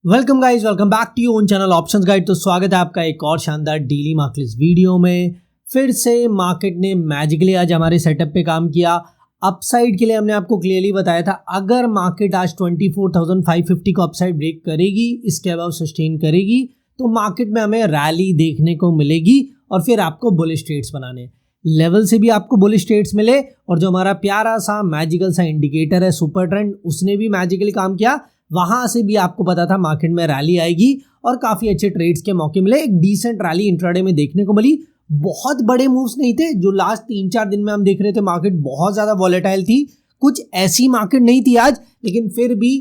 Welcome guys, welcome back to your own channel options guide. तो स्वागत है आपका एक और शानदार डेली मार्केट वीडियो में। फिर से मार्केट ने मैजिकली आज हमारे सेटअप पे काम किया। अपसाइड के लिए हमने आपको क्लियरली बताया था, अगर मार्केट आज 24,550 को अपसाइड ब्रेक करेगी, इसके अलावा सस्टेन करेगी, तो मार्केट में हमें रैली देखने को मिलेगी और फिर आपको बुलिश ट्रेड्स बनाने। लेवल से भी आपको बुलिश ट्रेड्स मिले और जो हमारा प्यारा सा मैजिकल सा इंडिकेटर है सुपर ट्रेंड, उसने भी मैजिकली काम किया। वहां से भी आपको पता था मार्केट में रैली आएगी और काफी अच्छे ट्रेड्स के मौके मिले। एक डिसेंट रैली इंट्राडे में देखने को मिली। बहुत बड़े मूव्स नहीं थे जो लास्ट 3-4 दिन में हम देख रहे थे। मार्केट बहुत ज्यादा वॉलेटाइल थी, कुछ ऐसी मार्केट नहीं थी आज, लेकिन फिर भी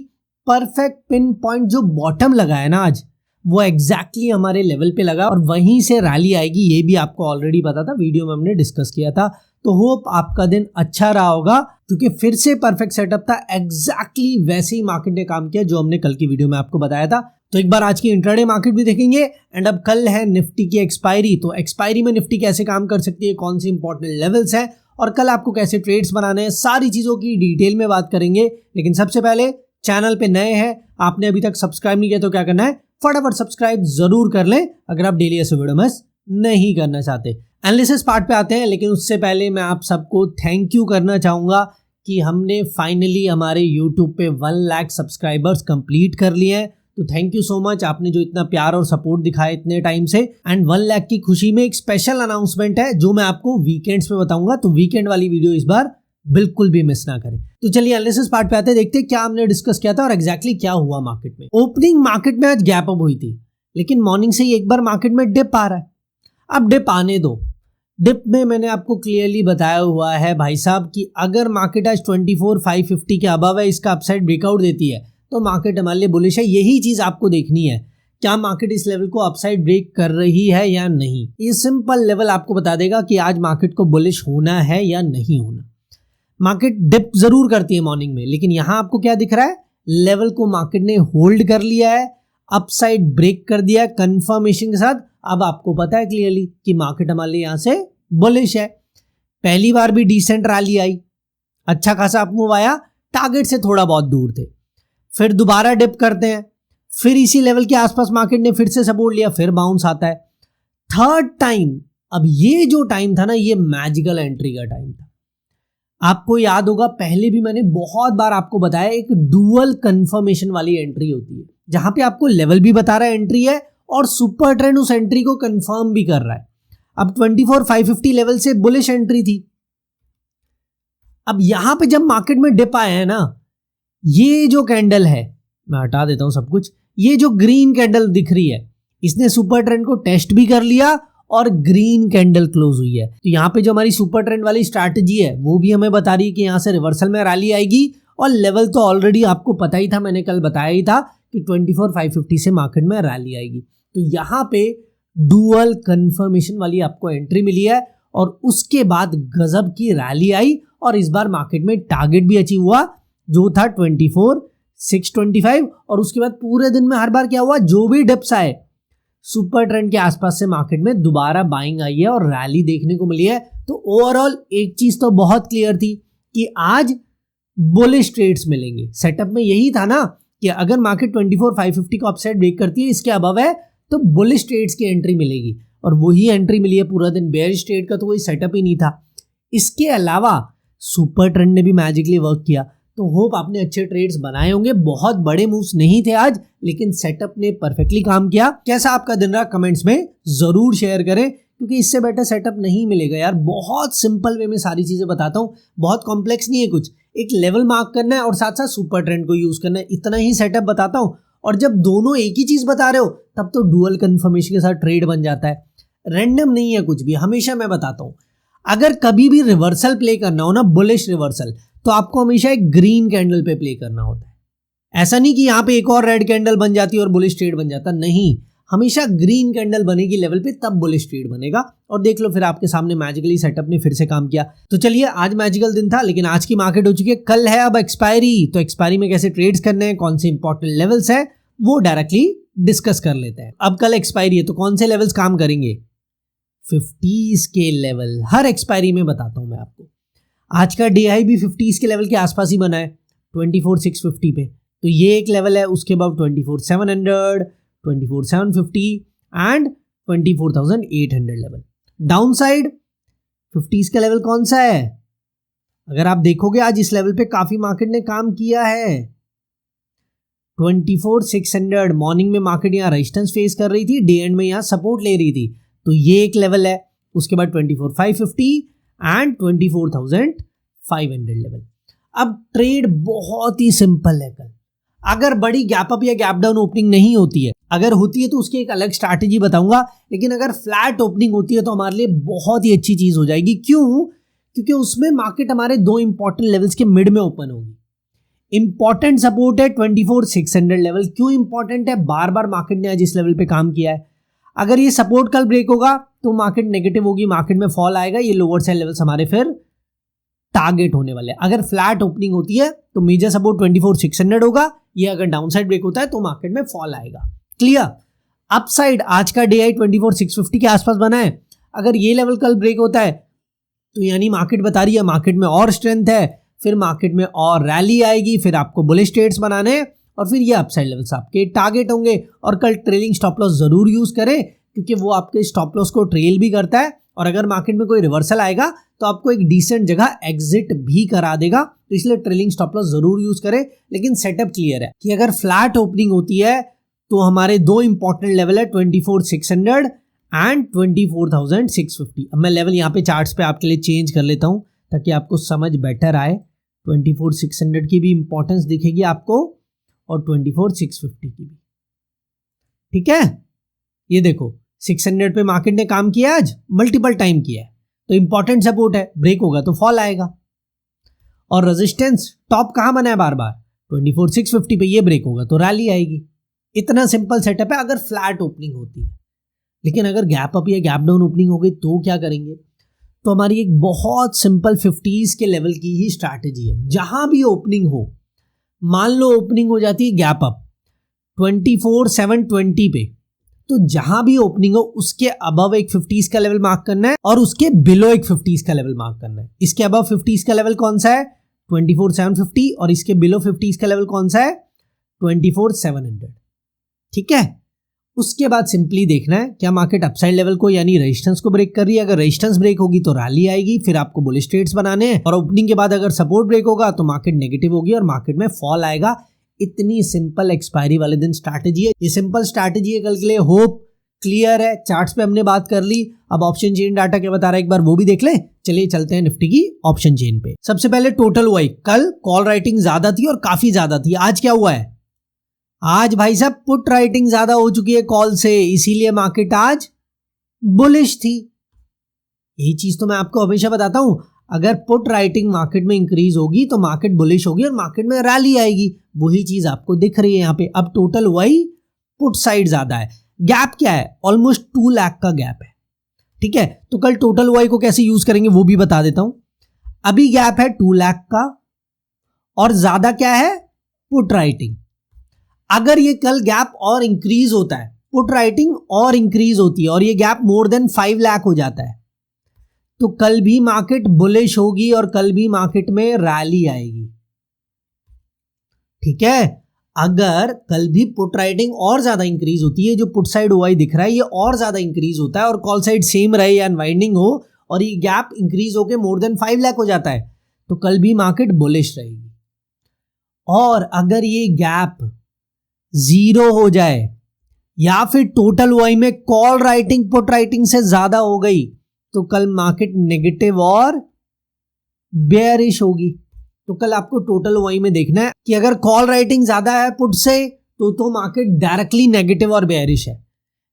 परफेक्ट पिन पॉइंट जो बॉटम लगा है ना आज, वो एग्जैक्टली हमारे लेवल पे लगा और वहीं से रैली आएगी, ये भी आपको ऑलरेडी पता था, वीडियो में हमने डिस्कस किया था। तो होप आपका दिन अच्छा रहा होगा, क्योंकि फिर से परफेक्ट सेटअप था। एग्जैक्टली वैसे ही मार्केट ने काम किया जो हमने कल की वीडियो में आपको बताया था। तो एक बार आज की इंट्राडे मार्केट भी देखेंगे। एंड अब कल है निफ्टी की एक्सपायरी, तो एक्सपायरी में निफ्टी कैसे काम कर सकती है, कौन सी इंपॉर्टेंट लेवल्स है और कल आपको कैसे ट्रेड्स बनाने हैं, सारी चीजों की डिटेल में बात करेंगे। लेकिन सबसे पहले चैनल पे नए हैं, आपने अभी तक सब्सक्राइब नहीं किया तो क्या करना है, फटाफट सब्सक्राइब जरूर कर लें अगर आप डेली ऐसे वीडियो मिस नहीं करना चाहते। एनालिसिस पार्ट पे आते हैं, लेकिन उससे पहले मैं आप सबको थैंक यू करना चाहूंगा कि हमने फाइनली हमारे यूट्यूब पे 1 लाख सब्सक्राइबर्स कंप्लीट कर लिए हैं। तो थैंक यू सो मच, आपने जो इतना प्यार और सपोर्ट दिखाया इतने टाइम से। एंड 1 लाख की खुशी में एक स्पेशल अनाउंसमेंट है जो मैं आपको वीकेंड्स पे बताऊंगा, तो वीकेंड वाली वीडियो इस बार बिल्कुल भी मिस ना करें। तो चलिए एनालिसिस पार्ट पे आते हैं, देखते हैं क्या हमने डिस्कस किया था और एग्जैक्टली क्या हुआ मार्केट में। ओपनिंग मार्केट में आज गैप अप हुई थी, लेकिन मॉर्निंग से ही एक बार मार्केट में डिप आ रहा है। अब डिप आने दो। डिप में मैंने आपको क्लियरली बताया हुआ है भाई साहब कि अगर मार्केट आज 24,550 के अबव है, इसका अपसाइड ब्रेकआउट देती है तो मार्केट हमारे लिए बुलिश है। यही चीज आपको देखनी है, क्या मार्केट इस लेवल को अपसाइड ब्रेक कर रही है या नहीं। ये सिंपल लेवल आपको बता देगा कि आज मार्केट को बुलिश होना है या नहीं होना। मार्केट डिप जरूर करती है मॉर्निंग में, लेकिन यहां आपको क्या दिख रहा है, लेवल को मार्केट ने होल्ड कर लिया है, अपसाइड ब्रेक कर दिया है कंफर्मेशन के साथ। अब आपको पता है क्लियरली कि मार्केट हमारे लिए यहां से बुलिश है। पहली बार भी डिसेंट रैली आई, अच्छा खासा अप मूव आया, टारगेट से थोड़ा बहुत दूर थे, फिर दोबारा डिप करते हैं, फिर इसी लेवल के आसपास मार्केट ने फिर से सपोर्ट लिया, फिर बाउंस आता है थर्ड टाइम। अब ये जो टाइम था ना, ये मैजिकल एंट्री का टाइम था। आपको याद होगा पहले भी मैंने बहुत बार आपको बताया, एक डुअल कंफर्मेशन वाली एंट्री होती है जहां पे आपको लेवल भी बता रहा है एंट्री है और सुपर ट्रेंड उस एंट्री को कंफर्म भी कर रहा है। अब 24,550 लेवल से बुलिश एंट्री थी। अब यहां पे जब मार्केट में डिप आया है ना, ये जो कैंडल है, मैं हटा देता हूं सब कुछ, ये जो ग्रीन कैंडल दिख रही है, इसने सुपर ट्रेंड को टेस्ट भी कर लिया और ग्रीन कैंडल क्लोज हुई है। तो यहाँ पे जो हमारी सुपर ट्रेंड वाली स्ट्रैटेजी है वो भी हमें बता रही है कि यहाँ से रिवर्सल में रैली आएगी और लेवल तो ऑलरेडी आपको पता ही था, मैंने कल बताया ही था कि 24,550 से मार्केट में रैली आएगी। तो यहाँ पे डुअल कंफर्मेशन वाली आपको एंट्री मिली है और उसके बाद गजब की रैली आई और इस बार मार्केट में टारगेट भी अचीव हुआ जो था 24,625। और उसके बाद पूरे दिन में हर बार क्या हुआ, जो भी डिप्स आए सुपर ट्रेंड के आसपास से मार्केट में दोबारा बाइंग आई है और रैली देखने को मिली है। तो ओवरऑल एक चीज तो बहुत क्लियर थी कि आज बुलिश ट्रेड्स मिलेंगे। सेटअप में यही था ना कि अगर मार्केट 24,550 को अपसाइड ब्रेक करती है, इसके अबव है, तो बुलिश ट्रेड्स की एंट्री मिलेगी और वही एंट्री मिली है पूरा दिन। बेयरिश ट्रेड का तो कोई सेटअप ही नहीं था। इसके अलावा सुपर ट्रेंड ने भी मैजिकली वर्क किया। तो होप आपने अच्छे ट्रेड्स बनाए होंगे। बहुत बड़े मूव्स नहीं थे आज, लेकिन सेटअप ने परफेक्टली काम किया। कैसा आपका दिन रहा कमेंट्स में जरूर शेयर करें, क्योंकि इससे बेटर सेटअप नहीं मिलेगा यार। बहुत सिंपल वे में सारी चीजें बताता हूँ, बहुत कॉम्प्लेक्स नहीं है कुछ। एक लेवल मार्क करना है और साथ साथ सुपर ट्रेंड को यूज करना है, इतना ही सेटअप बताता हूँ। और जब दोनों एक ही चीज बता रहे हो तब तो डुअल कंफर्मेशन के साथ ट्रेड बन जाता है। रैंडम नहीं है कुछ भी। हमेशा मैं बताता हूँ, अगर कभी भी रिवर्सल प्ले करना हो ना, बुलिश रिवर्सल, तो आपको हमेशा एक ग्रीन कैंडल पे प्ले करना होता है। ऐसा नहीं कि यहाँ पे एक और रेड कैंडल बन जाती है और बुलिश ट्रेड बन जाता, नहीं, हमेशा ग्रीन कैंडल बनेगी लेवल पे, तब बुलिश ट्रेड बनेगा। और देख लो फिर आपके सामने मैजिकली सेटअप ने फिर से काम किया। तो चलिए, आज मैजिकल दिन था, लेकिन आज की मार्केट हो चुकी है, कल है अब एक्सपायरी। तो एक्सपायरी में कैसे ट्रेड्स करने हैं, कौन से इंपॉर्टेंट लेवल्स है, वो डायरेक्टली डिस्कस कर लेते हैं। अब कल एक्सपायरी है तो कौन से लेवल्स काम करेंगे, 50s के लेवल हर एक्सपायरी में बताता हूं मैं आपको। आज का डे हाई भी 50s के लेवल के आसपास ही बना है, 24,650 पे। तो ये एक लेवल है। उसके बाद 24,700, 24,750 and 24,800 level. Down side 50s का लेवल कौन सा है? अगर आप देखोगे आज इस लेवल पे काफी मार्केट ने काम किया है। 24,600 मॉर्निंग में मार्केट यहाँ रेजिस्टेंस फेस कर रही थी, डे एंड में यहाँ सपोर्ट ले रही थी, तो ये एक लेवल है। उसके बाद 24,550 एंड 24,500 लेवल। अब ट्रेड बहुत ही सिंपल है। कल अगर बड़ी गैप अप या गैप डाउन ओपनिंग नहीं होती है, अगर होती है तो उसकी एक अलग स्ट्रैटेजी बताऊंगा, लेकिन अगर फ्लैट ओपनिंग होती है तो हमारे लिए बहुत ही अच्छी चीज हो जाएगी। क्यों? क्योंकि उसमें मार्केट हमारे दो इंपॉर्टेंट लेवल्स के मिड में ओपन होगी। इंपॉर्टेंट सपोर्ट है 24,600 लेवल। क्यों इंपॉर्टेंट है? बार बार मार्केट ने आज इस लेवल पे काम किया है। अगर ये सपोर्ट कल ब्रेक होगा तो मार्केट नेगेटिव होगी, मार्केट में फॉल आएगा, ये लोअर साइड लेवल्स हमारे फिर टारगेट होने वाले। अगर फ्लैट ओपनिंग होती है तो मेजर सपोर्ट 24,600 होगा, ये अगर डाउन साइड ब्रेक होता है तो मार्केट में फॉल आएगा। क्लियर? अपसाइड आज का डे आई 24,650 के आसपास बना है। अगर ये लेवल कल ब्रेक होता है तो यानी मार्केट बता रही है मार्केट में और स्ट्रेंथ है, फिर मार्केट में और रैली आएगी, फिर आपको बुलिश ट्रेड्स बनाने हैं और फिर ये अपसाइड लेवल्स आपके टारगेट होंगे। और कल ट्रेलिंग स्टॉप लॉस जरूर यूज करें, क्योंकि वो आपके स्टॉप लॉस को ट्रेल भी करता है और अगर मार्केट में कोई रिवर्सल आएगा तो आपको एक डिसेंट जगह एग्जिट भी करा देगा। तो इसलिए ट्रेलिंग स्टॉप लॉस जरूर यूज करें। लेकिन सेटअप क्लियर है कि अगर फ्लैट ओपनिंग होती है तो हमारे दो इंपॉर्टेंट लेवल है 24,600 एंड 24,650। अब मैं लेवल यहाँ पे चार्ट्स पे आपके लिए चेंज कर लेता हूँ ताकि आपको समझ बेटर आए। 24,600 की भी इंपॉर्टेंस दिखेगी आपको और 24,650 की भी। ठीक है, ये देखो 600 पे मार्केट ने काम किया, आज मल्टीपल टाइम किया है, तो इंपॉर्टेंट सपोर्ट है, ब्रेक होगा तो फॉल आएगा। और रेजिस्टेंस टॉप कहां बना है बार बार? 24,650 पे, ये ब्रेक होगा तो रैली आएगी। इतना सिंपल सेटअप है अगर फ्लैट ओपनिंग होती है। लेकिन अगर गैप अप या गैप डाउन ओपनिंग हो गई तो क्या करेंगे? तो हमारी एक बहुत सिंपल 50s के लेवल की ही स्ट्रैटेजी है। जहां भी ओपनिंग हो, मान लो ओपनिंग हो जाती है गैप अप 24,720 पे, तो जहां भी ओपनिंग हो उसके अबव एक 50s का लेवल मार्क करना है और उसके बिलो एक 50s का लेवल मार्क करना है। इसके अबव 50s का लेवल कौन सा है? 24,750 और इसके बिलो 50s का लेवल कौन सा है? 24,700। ठीक है, उसके बाद सिंपली देखना है क्या मार्केट अपसाइड लेवल को यानी रेजिस्टेंस को ब्रेक कर रही है। अगर रेजिस्टेंस ब्रेक होगी तो रैली आएगी, फिर आपको बुलिश ट्रेड्स बनाने हैं और ओपनिंग के बाद अगर सपोर्ट ब्रेक होगा तो मार्केट नेगेटिव होगी और मार्केट में फॉल आएगा। इतनी सिंपल एक्सपायरी वाले दिन स्ट्रैटेजी है। ये सिंपल स्ट्रैटेजी है कल के लिए। होप क्लियर है। चार्ट्स पे हमने बात कर ली, अब ऑप्शन चेन डाटा क्या बता रहा है एक बार वो भी देख ले। चलिए चलते हैं निफ्टी की ऑप्शन चेन पे। सबसे पहले टोटल वाई, कल कॉल राइटिंग ज्यादा थी और काफी ज्यादा थी। आज क्या हुआ है? आज भाई साहब पुट राइटिंग ज्यादा हो चुकी है कॉल से, इसीलिए मार्केट आज बुलिश थी। यही चीज तो मैं आपको हमेशा बताता हूं, अगर पुट राइटिंग मार्केट में इंक्रीज होगी तो मार्केट बुलिश होगी और मार्केट में रैली आएगी। वही चीज आपको दिख रही है यहाँ पे। अब टोटल वाई पुट साइड ज्यादा है। गैप क्या है? ऑलमोस्ट 2 लाख का गैप है। ठीक है, तो कल टोटल वाई को कैसे यूज करेंगे वो भी बता देता हूं। अभी गैप है 2 लाख का और ज्यादा क्या है? Put writing. अगर ये कल गैप और इंक्रीज होता है, पुट राइटिंग और इंक्रीज होती है और ये गैप मोर देन 5 लाख हो जाता है, तो कल भी मार्केट बुलिश होगी और कल भी मार्केट में रैली आएगी। ठीक है, अगर कल भी पुट राइटिंग और ज्यादा इंक्रीज होती है, जो पुट साइड ओआई दिख रहा है ये और ज्यादा इंक्रीज होता है और कॉल साइड सेम रहे या अनवाइंडिंग हो और ये गैप इंक्रीज होकर मोर देन 5 लाख हो जाता है, तो कल भी मार्केट बुलिश रहेगी। और अगर ये गैप 0 हो जाए या फिर टोटल वाई में कॉल राइटिंग पुट राइटिंग से ज्यादा हो गई तो कल मार्केट नेगेटिव और बेयरिश होगी। तो कल आपको टोटल वाई में देखना है कि अगर कॉल राइटिंग ज्यादा है पुट से तो मार्केट डायरेक्टली नेगेटिव और बेयरिश है।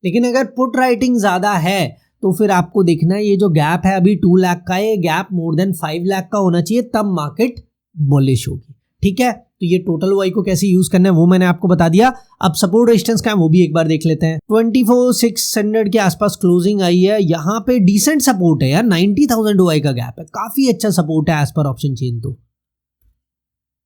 लेकिन अगर पुट राइटिंग ज्यादा है तो फिर आपको देखना है ये जो गैप है अभी 2 लाख का, ये गैप मोर देन 5 लाख का होना चाहिए, तब मार्केट बुलिश होगी। ठीक है, तो ये टोटल वाई को कैसे यूज करना है वो मैंने आपको बता दिया। अब सपोर्ट रेजिस्टेंस का है वो भी एक बार देख लेते हैं। 24,600 के आसपास क्लोजिंग आई है, यहाँ पे डिसेंट सपोर्ट है यार, 90,000 वाई का गैप है, काफी अच्छा सपोर्ट है एज पर ऑप्शन चेन। तो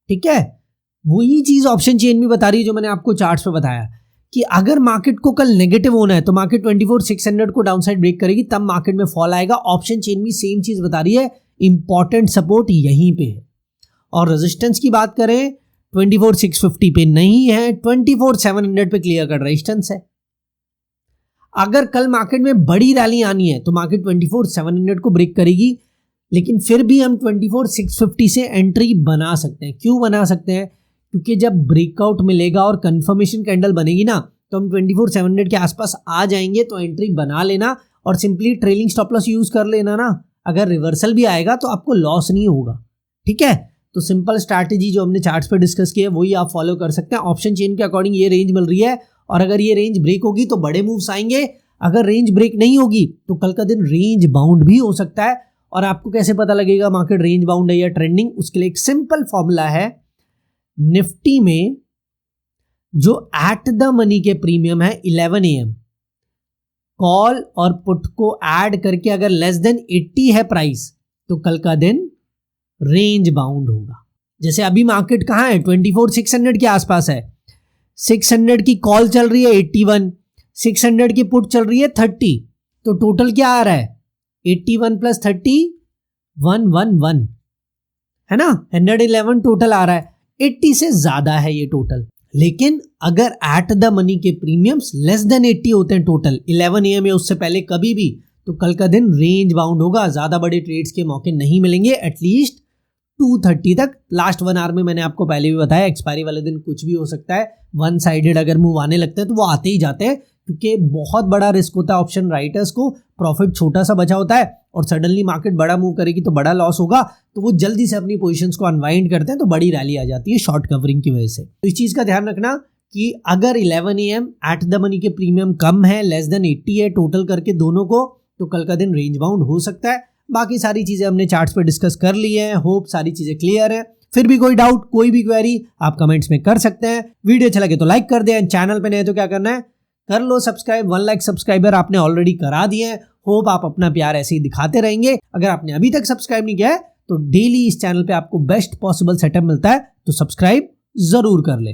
ठीक है, वही चीज ऑप्शन चेन भी बता रही है जो मैंने आपको चार्ट्स पे बताया कि अगर मार्केट को कल नेगेटिव होना है तो मार्केट 24,600 को डाउनसाइड ब्रेक करेगी, तब मार्केट में फॉल आएगा। ऑप्शन चेन भी सेम चीज बता रही है, इंपॉर्टेंट सपोर्ट यहीं पे है। और रेजिस्टेंस की बात करें 24,650 पे नहीं है, 24,700 पे क्लियर कट रेजिस्टेंस है। अगर कल मार्केट में बड़ी रैली आनी है तो मार्केट 24,700 को ब्रेक करेगी, लेकिन फिर भी हम 24,650 से एंट्री बना सकते हैं। क्यों बना सकते हैं? क्योंकि जब ब्रेकआउट मिलेगा और कंफर्मेशन कैंडल बनेगी ना, तो हम 24,700 के आसपास आ जाएंगे, तो एंट्री बना लेना और simply trailing stop loss use कर लेना ना। अगर रिवर्सल भी आएगा तो आपको लॉस नहीं होगा, ठीक है। तो सिंपल स्ट्रैटेजी जो हमने चार्ट्स पे डिस्कस की है वही आप फॉलो कर सकते हैं। ऑप्शन चेन के अकॉर्डिंग ये रेंज मिल रही है, और अगर ये रेंज ब्रेक होगी तो बड़े मूव्स आएंगे। अगर रेंज ब्रेक नहीं होगी तो कल का दिन रेंज बाउंड भी हो सकता है। और आपको कैसे पता लगेगा मार्केट रेंज बाउंड है या ट्रेंडिंग? उसके लिए एक सिंपल फॉर्मूला है। निफ्टी में जो एट द मनी के प्रीमियम है 11 AM, कॉल और पुट को ऐड करके अगर लेस देन 80 है प्राइस, तो कल का दिन रेंज बाउंड होगा। जैसे अभी मार्केट कहां है? 24,600 के आसपास है। 600 की कॉल चल रही है 81, 600 की पुट चल रही है 30, तो टोटल क्या आ रहा है? 81 प्लस 30 111 है ना, 111 टोटल आ रहा है। 80 से ज्यादा है ये टोटल। लेकिन अगर एट द मनी के प्रीमियम्स लेस देन 80 होते हैं टोटल 11 AM या उससे पहले कभी भी, तो कल का दिन रेंज बाउंड होगा। ज्यादा बड़े ट्रेड्स के मौके नहीं मिलेंगे, एटलीस्ट 230 तक। लास्ट 1 आवर में मैंने आपको पहले भी बताया, एक्सपायरी वाले दिन कुछ भी हो सकता है। वन साइडेड अगर मूव आने लगते हैं तो वो आते ही जाते हैं, क्योंकि बहुत बड़ा रिस्क होता है ऑप्शन राइटर्स को। प्रॉफिट छोटा सा बचा होता है और सडनली मार्केट बड़ा मूव करेगी तो बड़ा लॉस होगा, तो वो जल्दी से अपनी पोजीशंस को अनवाइंड करते हैं, तो बड़ी रैली आ जाती है शॉर्ट कवरिंग की वजह से। तो इस चीज का ध्यान रखना कि अगर 11 AM एट द मनी के प्रीमियम कम है, लेस देन 80 है टोटल करके दोनों को, तो कल का दिन रेंज बाउंड हो सकता है। बाकी सारी चीजें हमने चार्ट्स पे डिस्कस कर ली है। होप सारी चीजें क्लियर है। फिर भी कोई डाउट, कोई भी क्वेरी आप कमेंट्स में कर सकते हैं। वीडियो अच्छा लगे तो लाइक कर दें, चैनल पे नए तो क्या करना है, कर लो सब्सक्राइब। 1 लाख सब्सक्राइबर आपने ऑलरेडी करा दिए हैं। होप आप अपना प्यार ऐसे ही दिखाते रहेंगे। अगर आपने अभी तक सब्सक्राइब नहीं किया है तो डेली इस चैनल पे आपको बेस्ट पॉसिबल सेटअप मिलता है, तो सब्सक्राइब जरूर कर ले।